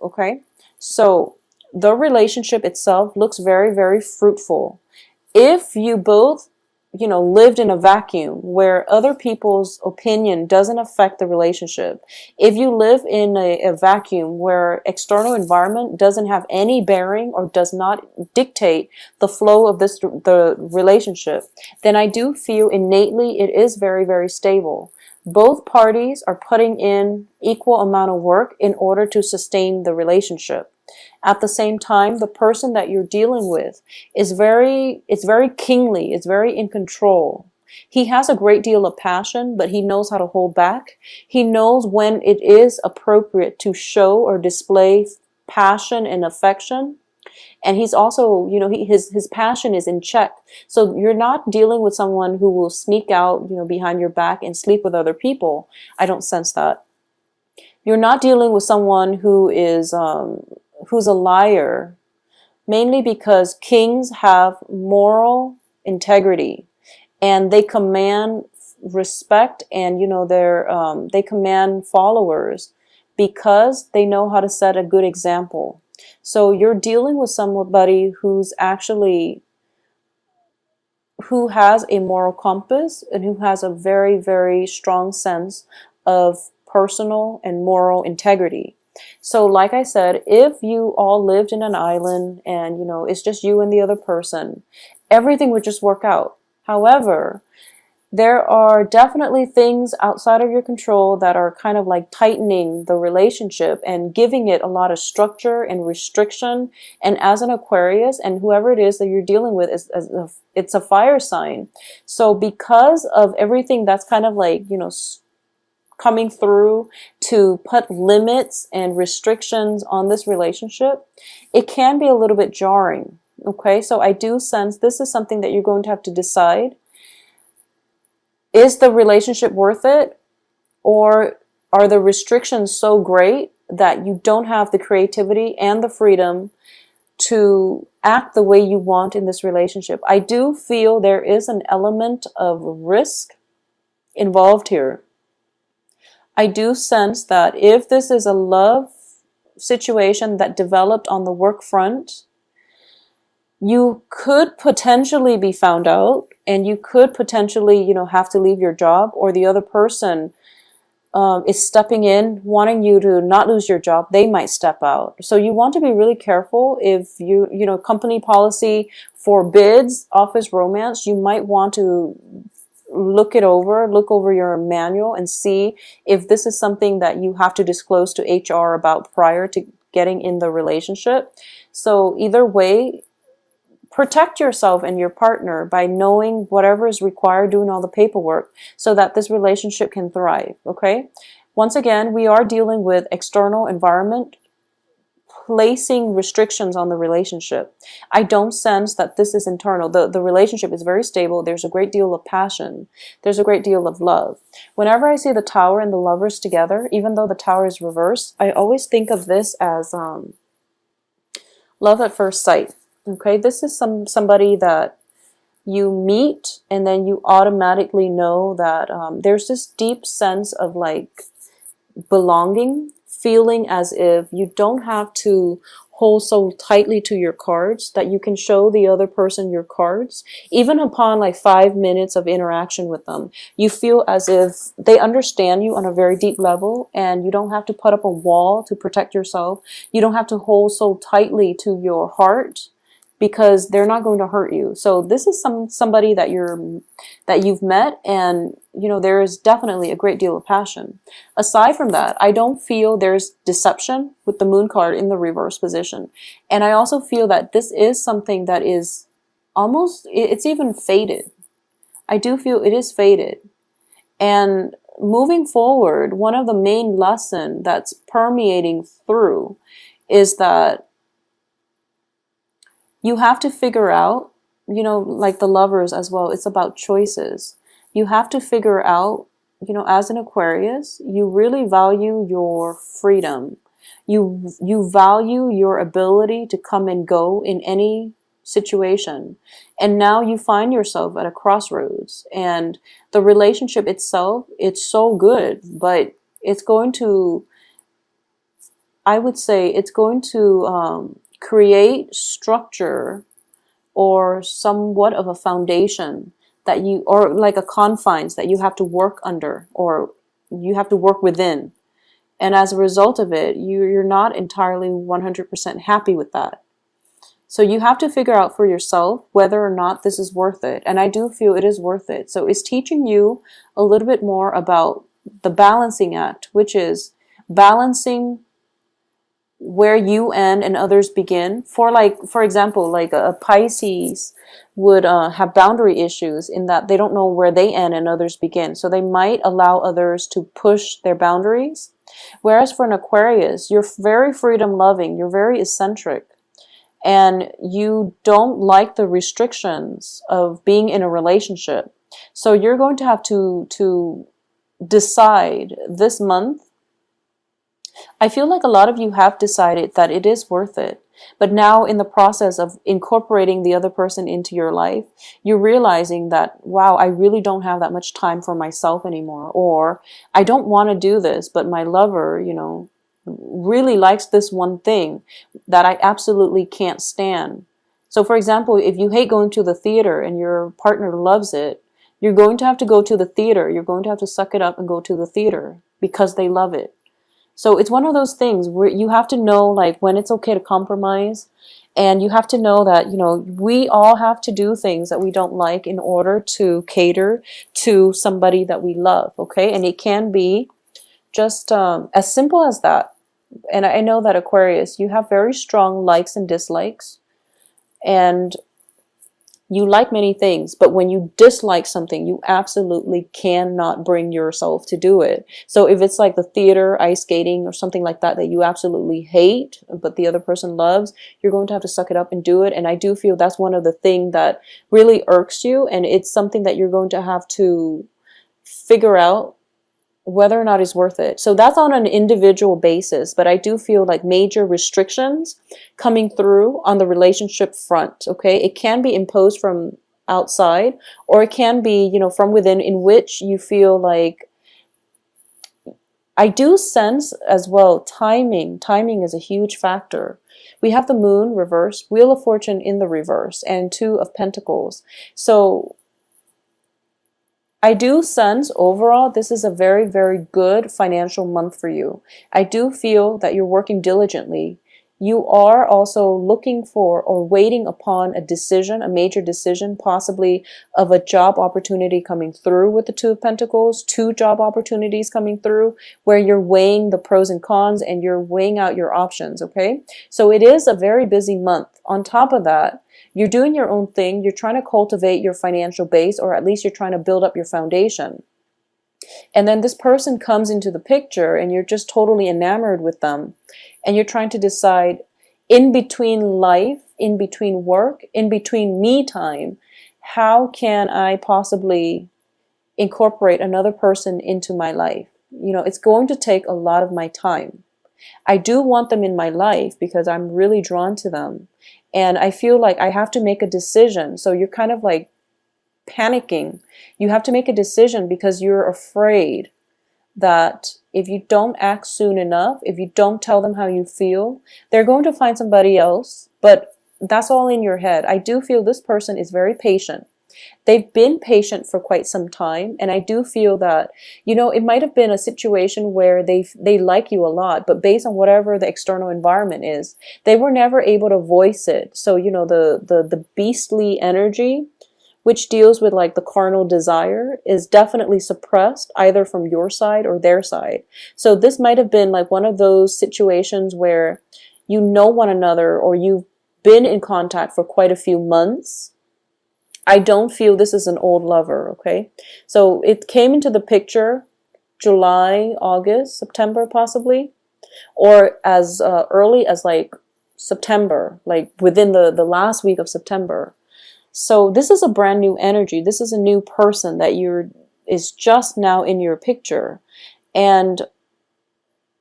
Okay, so the relationship itself looks very, very fruitful. If you both, lived in a vacuum where other people's opinion doesn't affect the relationship, if you live in a vacuum where external environment doesn't have any bearing or does not dictate the flow of the relationship, then I do feel innately it is very, very stable. Both parties are putting in equal amount of work in order to sustain the relationship. At the same time, the person that you're dealing with it's very kingly, it's very in control. He has a great deal of passion, but he knows how to hold back. He knows when it is appropriate to show or display passion and affection. And he's also, his passion is in check. So you're not dealing with someone who will sneak out, behind your back and sleep with other people. I don't sense that. You're not dealing with someone who's a liar, mainly because kings have moral integrity and they command respect, and they command followers because they know how to set a good example. So you're dealing with somebody who has a moral compass and who has a very, very strong sense of personal and moral integrity. So like I said, if you all lived in an island and, it's just you and the other person, everything would just work out. However, there are definitely things outside of your control that are kind of like tightening the relationship and giving it a lot of structure and restriction. And as an Aquarius, and whoever it is that you're dealing with, it's a fire sign. So because of everything that's kind of like, coming through to put limits and restrictions on this relationship, it can be a little bit jarring. Okay, so I do sense this is something that you're going to have to decide. Is the relationship worth it? Or are the restrictions so great that you don't have the creativity and the freedom to act the way you want in this relationship? I do feel there is an element of risk involved here. I do sense that if this is a love situation that developed on the work front, you could potentially be found out, and you could potentially, have to leave your job, or the other person is stepping in, wanting you to not lose your job. They might step out. So you want to be really careful. If company policy forbids office romance, you might want to look over your manual and see if this is something that you have to disclose to HR about prior to getting in the relationship. So either way, protect yourself and your partner by knowing whatever is required, doing all the paperwork so that this relationship can thrive, okay? Once again, we are dealing with external environment placing restrictions on the relationship. I don't sense that this is internal. The relationship is very stable. There's a great deal of passion. There's a great deal of love. Whenever I see the Tower and the Lovers together, even though the Tower is reversed, I always think of this as love at first sight. Okay, this is somebody that you meet and then you automatically know that there's this deep sense of like belonging, feeling as if you don't have to hold so tightly to your cards, that you can show the other person your cards. Even upon like 5 minutes of interaction with them, you feel as if they understand you on a very deep level, and you don't have to put up a wall to protect yourself. You don't have to hold so tightly to your heart, because they're not going to hurt you. So this is somebody that you've met, and there is definitely a great deal of passion. Aside from that, I don't feel there's deception with the Moon card in the reverse position. And I also feel that this is something that is it's even faded. I do feel it is faded. And moving forward, one of the main lessons that's permeating through is that you have to figure out, like the Lovers as well, it's about choices. You have to figure out, as an Aquarius, you really value your freedom. You value your ability to come and go in any situation. And now you find yourself at a crossroads, and the relationship itself, it's so good, but it's going to, I would say it's going to create structure or somewhat of a foundation that you, or like a confines that you have to work under or you have to work within. And as a result of it, you're not entirely 100% happy with that. So you have to figure out for yourself whether or not this is worth it. And I do feel it is worth it. So it's teaching you a little bit more about the balancing act, which is balancing where you end and others begin. For example, like a Pisces would have boundary issues in that they don't know where they end and others begin. So they might allow others to push their boundaries. Whereas for an Aquarius, you're very freedom loving, you're very eccentric, and you don't like the restrictions of being in a relationship. So you're going to have to decide this month. I feel like a lot of you have decided that it is worth it. But now in the process of incorporating the other person into your life, you're realizing that, wow, I really don't have that much time for myself anymore. Or I don't want to do this, but my lover, really likes this one thing that I absolutely can't stand. So for example, if you hate going to the theater and your partner loves it, you're going to have to go to the theater. You're going to have to suck it up and go to the theater because they love it. So it's one of those things where you have to know like when it's okay to compromise, and you have to know that, we all have to do things that we don't like in order to cater to somebody that we love, okay? And it can be just as simple as that. And I know that Aquarius, you have very strong likes and dislikes, and you like many things, but when you dislike something, you absolutely cannot bring yourself to do it. So if it's like the theater, ice skating, or something like that you absolutely hate, but the other person loves, you're going to have to suck it up and do it. And I do feel that's one of the things that really irks you, and it's something that you're going to have to figure out whether or not it's worth it. So that's on an individual basis, but I do feel like major restrictions coming through on the relationship front, okay? It can be imposed from outside, or it can be, from within, in which you feel like, I do sense as well, timing is a huge factor. We have the moon reversed, Wheel of Fortune in the reverse, and Two of Pentacles. So I do sense overall this is a very, very good financial month for you. I do feel that you're working diligently. You are also looking for or waiting upon a decision, a major decision, possibly of a job opportunity coming through with the Two of Pentacles, 2 job opportunities coming through where you're weighing the pros and cons and you're weighing out your options, okay? So it is a very busy month. On top of that, you're doing your own thing. You're trying to cultivate your financial base, or at least you're trying to build up your foundation. And then this person comes into the picture and you're just totally enamored with them. And you're trying to decide in between life, in between work, in between me time, how can I possibly incorporate another person into my life? It's going to take a lot of my time. I do want them in my life because I'm really drawn to them. And I feel like I have to make a decision. So you're kind of like panicking. You have to make a decision because you're afraid that if you don't act soon enough, if you don't tell them how you feel, they're going to find somebody else. But that's all in your head. I do feel this person is very patient. They've been patient for quite some time, and I do feel that, it might have been a situation where they like you a lot, but based on whatever the external environment is, they were never able to voice it. So, the beastly energy, which deals with like the carnal desire, is definitely suppressed either from your side or their side. So this might have been like one of those situations where you know one another, or you've been in contact for quite a few months. I don't feel this is an old lover, okay? So it came into the picture July, August, September possibly, or as early as like September, like within the last week of September. So this is a brand new energy. This is a new person that is just now in your picture. And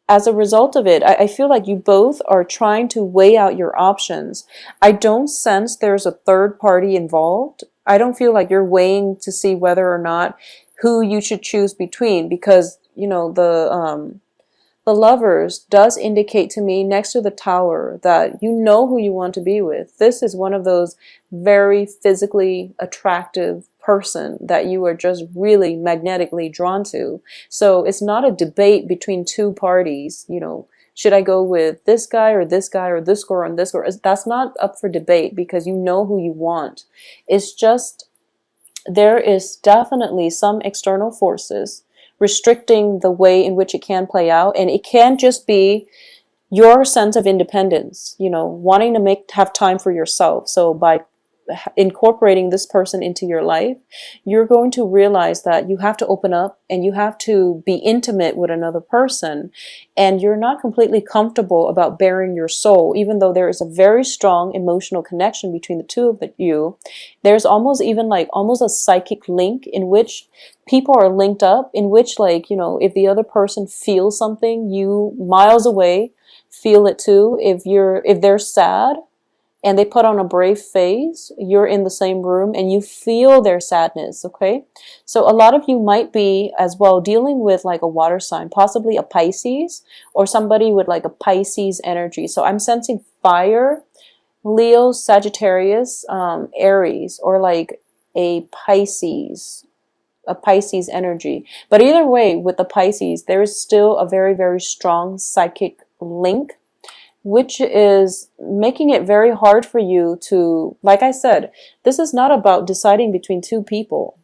as a result of it, I feel like you both are trying to weigh out your options. I don't sense there's a third party involved. I don't feel like you're weighing to see whether or not who you should choose between, because, the The Lovers does indicate to me next to the Tower that you know who you want to be with. This is one of those very physically attractive person that you are just really magnetically drawn to. So it's not a debate between two parties, you know, should I go with this guy or this guy or this girl and this girl? That's not up for debate because you know who you want. It's just there is definitely some external forces restricting the way in which it can play out, and it can just be your sense of independence, you know, wanting to have time for yourself. So by incorporating this person into your life, you're going to realize that you have to open up and you have to be intimate with another person, and you're not completely comfortable about bearing your soul, even though there is a very strong emotional connection between the two of you. There's almost even like almost a psychic link in which people are linked up, in which, like, you know, if the other person feels something, you miles away feel it too. If they're sad and they put on a brave face, you're in the same room and you feel their sadness, okay? So a lot of you might be as well dealing with like a water sign, possibly a Pisces, or somebody with like a Pisces energy. So I'm sensing fire, Leo, Sagittarius, Aries, or like a Pisces energy. But either way, with the Pisces, there is still a very, very strong psychic link, which is making it very hard for you to, like I said, this is not about deciding between two people.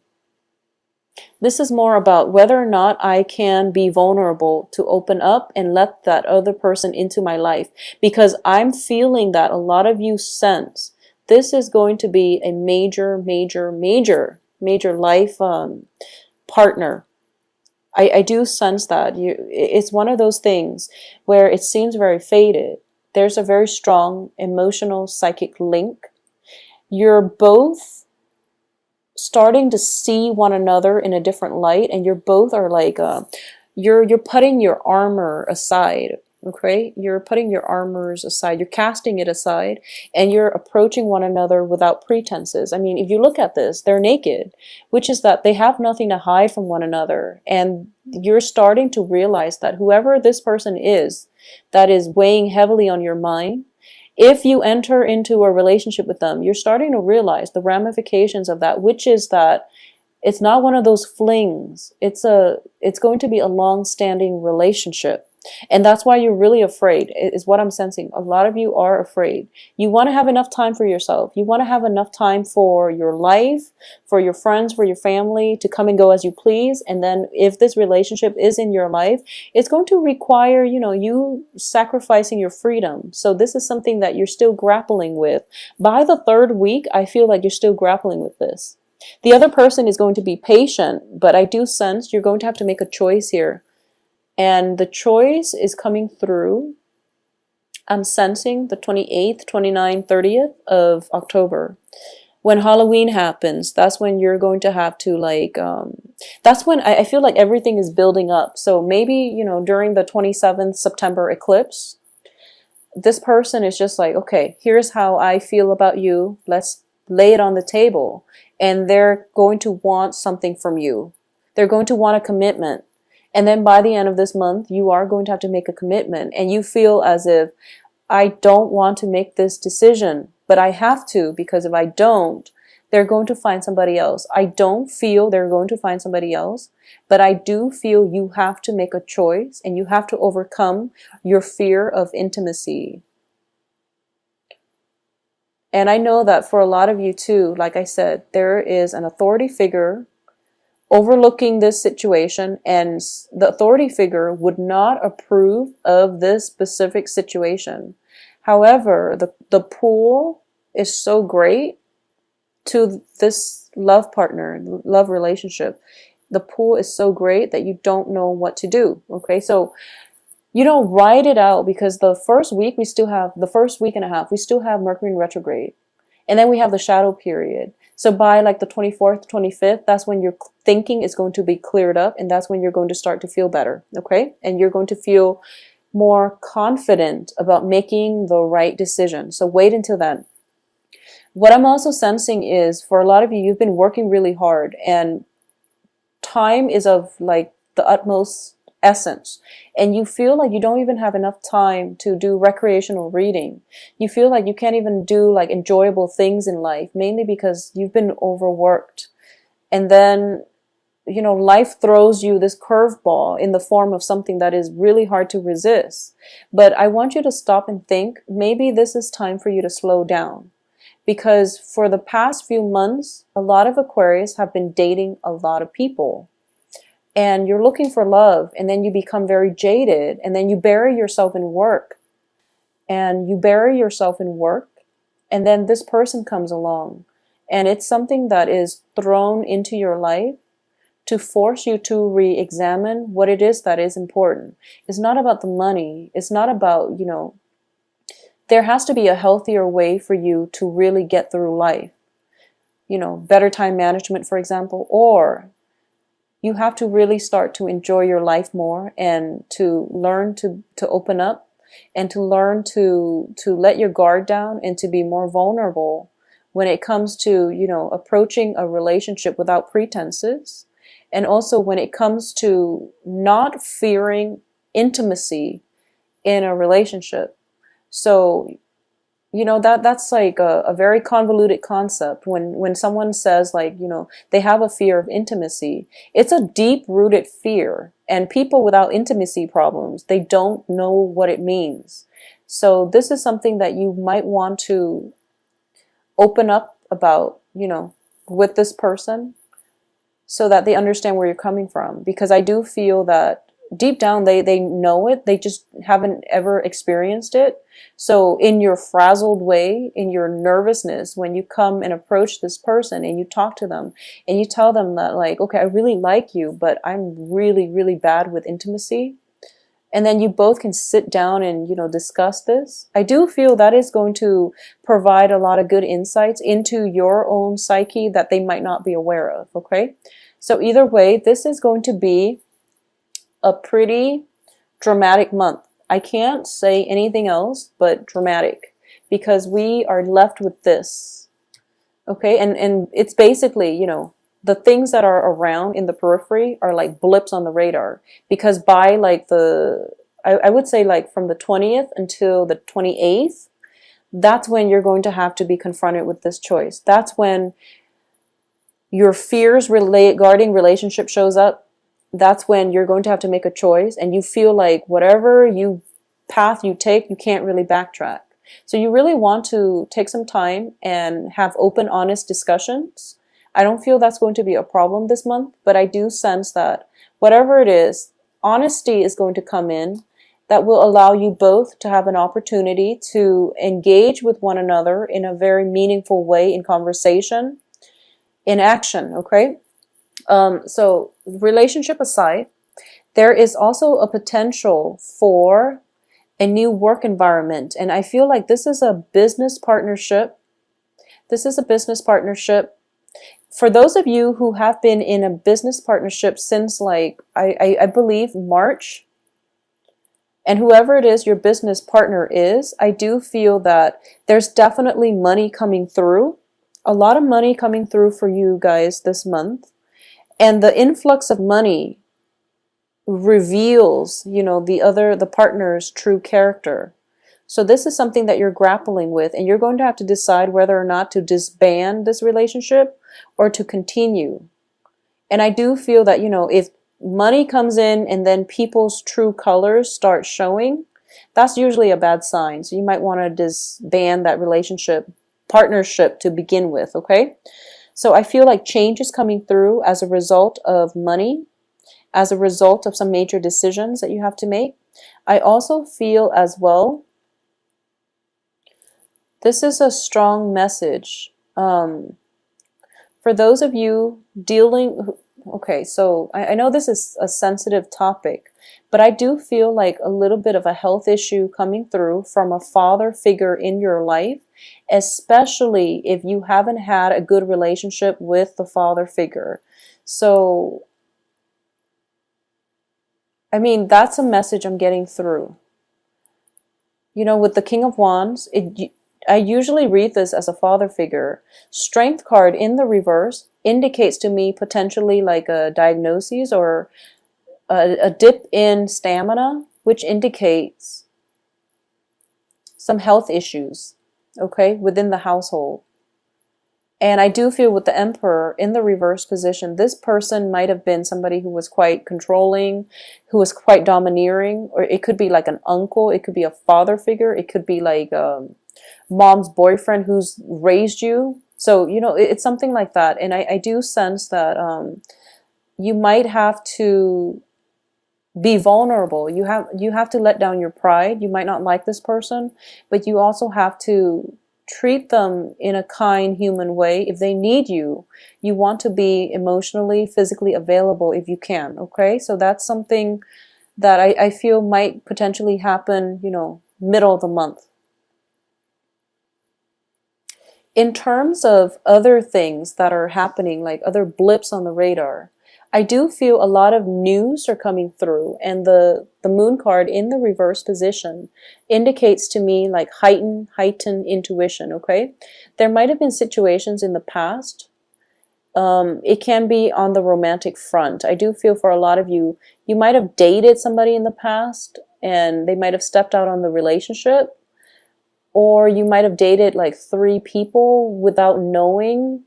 This is more about whether or not I can be vulnerable to open up and let that other person into my life. Because I'm feeling that a lot of you sense this is going to be a major, major, major, major life partner. I do sense that. It's one of those things where it seems very faded. There's a very strong emotional psychic link. You're both starting to see one another in a different light, and you're both are like you're putting your armor aside. Okay, you're putting your armors aside, you're casting it aside, and you're approaching one another without pretenses. I mean, if you look at this, they're naked, which is that they have nothing to hide from one another. And you're starting to realize that whoever this person is that is weighing heavily on your mind, if you enter into a relationship with them, you're starting to realize the ramifications of that, which is that it's not one of those flings. It's going to be a long-standing relationship. And that's why you're really afraid, is what I'm sensing. A lot of you are afraid. You want to have enough time for yourself. You want to have enough time for your life, for your friends, for your family, to come and go as you please. And then if this relationship is in your life, it's going to require, you know, you sacrificing your freedom. So this is something that you're still grappling with. By the third week, I feel like you're still grappling with this. The other person is going to be patient, but I do sense you're going to have to make a choice here. And the choice is coming through, I'm sensing the 28th, 29th, 30th of October. When Halloween happens, that's when you're going to have to like, that's when I feel like everything is building up. So maybe, you know, during the 27th September eclipse, this person is just like, okay, here's how I feel about you. Let's lay it on the table. And they're going to want something from you. They're going to want a commitment. And then by the end of this month, you are going to have to make a commitment. And you feel as if, I don't want to make this decision, but I have to, because if I don't, they're going to find somebody else. I don't feel they're going to find somebody else, but I do feel you have to make a choice and you have to overcome your fear of intimacy. And I know that for a lot of you too, like I said, there is an authority figure overlooking this situation, and the authority figure would not approve of this specific situation. However, the pull is so great to this love partner, love relationship. The pull is so great that you don't know what to do. Okay, so you don't write it out, because the first week the first week and a half, we still have Mercury in retrograde. And then we have the shadow period. So by like the 24th, 25th, that's when your thinking is going to be cleared up, and that's when you're going to start to feel better, okay? And you're going to feel more confident about making the right decision. So wait until then. What I'm also sensing is, for a lot of you, you've been working really hard, and time is of like the utmost essence, and you feel like you don't even have enough time to do recreational reading. You feel like you can't even do like enjoyable things in life, mainly because you've been overworked. And then, you know, life throws you this curveball in the form of something that is really hard to resist. But I want you to stop and think, maybe this is time for you to slow down. Because for the past few months, a lot of Aquarius have been dating a lot of people. And you're looking for love, and then you become very jaded, and then you bury yourself in work. And you bury yourself in work, and then this person comes along. And it's something that is thrown into your life to force you to re-examine what it is that is important. It's not about the money. It's not about, you know, there has to be a healthier way for you to really get through life. You know, better time management, for example, or you have to really start to enjoy your life more and to learn to open up and to learn to let your guard down and to be more vulnerable when it comes to, you know, approaching a relationship without pretenses. And also when it comes to not fearing intimacy in a relationship. So, you know, that's like a very convoluted concept. When someone says, like, you know, they have a fear of intimacy, it's a deep-rooted fear. And people without intimacy problems, they don't know what it means. So this is something that you might want to open up about, you know, with this person, so that they understand where you're coming from. Because I do feel that deep down they know it, they just haven't ever experienced it. So in your frazzled way, in your nervousness, when you come and approach this person and you talk to them and you tell them that, like, okay, I really like you, but I'm really, really bad with intimacy. And then you both can sit down and, you know, discuss this. I do feel that is going to provide a lot of good insights into your own psyche that they might not be aware of, okay? So either way, this is going to be a pretty dramatic month. I can't say anything else but dramatic, because we are left with this, okay? And it's basically, you know, the things that are around in the periphery are like blips on the radar, because by like I would say like from the 20th until the 28th, that's when you're going to have to be confronted with this choice. That's when your fears regarding relationship shows up. That's when you're going to have to make a choice, and you feel like whatever path you take, you can't really backtrack. So you really want to take some time and have open, honest discussions. I don't feel that's going to be a problem this month, but I do sense that whatever it is, honesty is going to come in that will allow you both to have an opportunity to engage with one another in a very meaningful way, in conversation, in action, okay? So relationship aside, there is also a potential for a new work environment. And I feel like this is a business partnership. This is a business partnership. For those of you who have been in a business partnership since, like, I believe March, and whoever it is your business partner is, I do feel that there's definitely money coming through. A lot of money coming through for you guys this month. And the influx of money reveals, you know, the partner's true character. So this is something that you're grappling with, and you're going to have to decide whether or not to disband this relationship or to continue. And I do feel that, you know, if money comes in and then people's true colors start showing, that's usually a bad sign. So you might want to disband that partnership to begin with, okay? So I feel like change is coming through as a result of money, as a result of some major decisions that you have to make. I also feel as well, this is a strong message. For those of you okay, so I know this is a sensitive topic, but I do feel like a little bit of a health issue coming through from a father figure in your life, especially if you haven't had a good relationship with the father figure. So, I mean, that's a message I'm getting through. You know, with the King of Wands, I usually read this as a father figure. Strength card in the reverse indicates to me potentially like a diagnosis or a dip in stamina, which indicates some health issues, okay, within the household. And I do feel with the Emperor in the reverse position, this person might have been somebody who was quite controlling, who was quite domineering, or it could be like an uncle, it could be a father figure, it could be like mom's boyfriend who's raised you. So, you know, it's something like that. And I do sense that you might have to be vulnerable. You have to let down your pride. You might not like this person, but you also have to treat them in a kind, human way. If they need you, you want to be emotionally, physically available if you can. Okay, so that's something that I feel might potentially happen, you know, middle of the month. In terms of other things that are happening, like other blips on the radar, I do feel a lot of news are coming through, and the moon card in the reverse position indicates to me like heightened intuition, okay? There might have been situations in the past. It can be on the romantic front. I do feel for a lot of you, you might have dated somebody in the past and they might have stepped out on the relationship, or you might have dated like 3 people without knowing,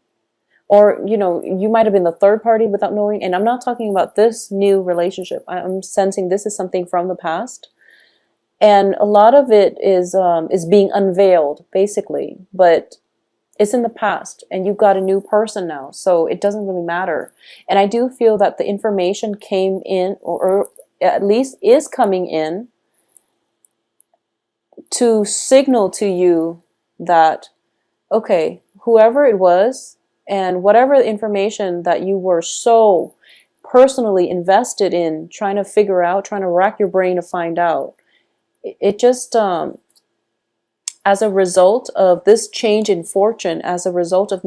or you know, you might have been the third party without knowing. And I'm not talking about this new relationship. I'm sensing this is something from the past, and a lot of it is being unveiled basically, but it's in the past and you've got a new person now, so it doesn't really matter. And I do feel that the information came in, or at least is coming in, to signal to you that, okay, whoever it was and whatever information that you were so personally invested in trying to figure out, trying to rack your brain to find out, it just, as a result of this change in fortune, as a result of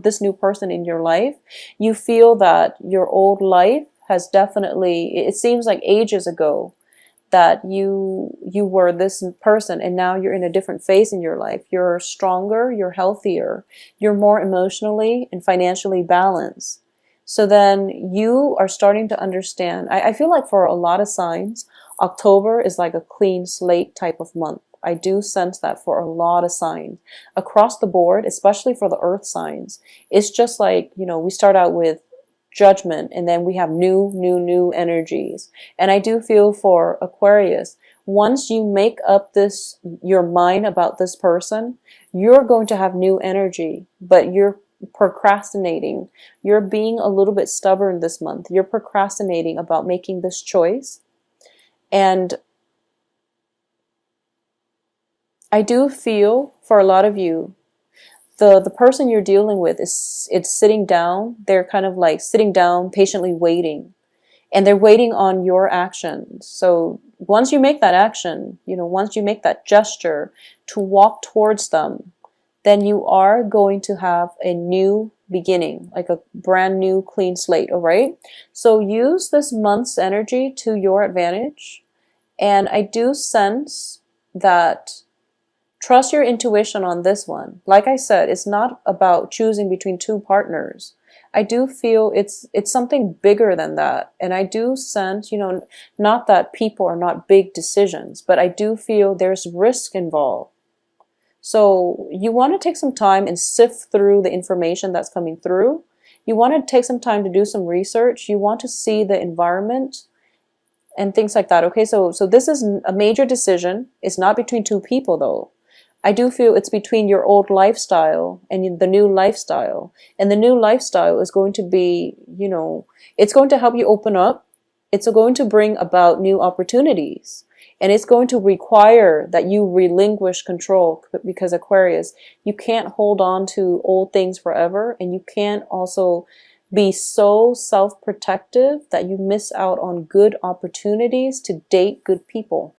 this new person in your life, you feel that your old life has definitely, it seems like ages ago, that you were this person and now you're in a different phase in your life. You're stronger, you're healthier, you're more emotionally and financially balanced. So then you are starting to understand. I feel like for a lot of signs, October is like a clean slate type of month. I do sense that for a lot of signs across the board, especially for the earth signs. It's just like, you know, we start out with judgment and then we have new energies. And I do feel for Aquarius, once you make up your mind about this person, you're going to have new energy, but you're procrastinating. You're being a little bit stubborn this month. You're procrastinating about making this choice. And I do feel for a lot of you, the person you're dealing with it's sitting down. They're kind of like sitting down, patiently waiting, and they're waiting on your actions. So once you make that action, you know, once you make that gesture to walk towards them, then you are going to have a new beginning, like a brand new clean slate. All right. So use this month's energy to your advantage. And I do sense that trust your intuition on this one. Like I said, it's not about choosing between 2 partners. I do feel it's something bigger than that. And I do sense, you know, not that people are not big decisions, but I do feel there's risk involved. So you want to take some time and sift through the information that's coming through. You want to take some time to do some research. You want to see the environment and things like that. Okay, so this is a major decision. It's not between 2 people though. I do feel it's between your old lifestyle and the new lifestyle. And the new lifestyle is going to be, you know, it's going to help you open up. It's going to bring about new opportunities. And it's going to require that you relinquish control, because Aquarius, you can't hold on to old things forever. And you can't also be so self-protective that you miss out on good opportunities to date good people.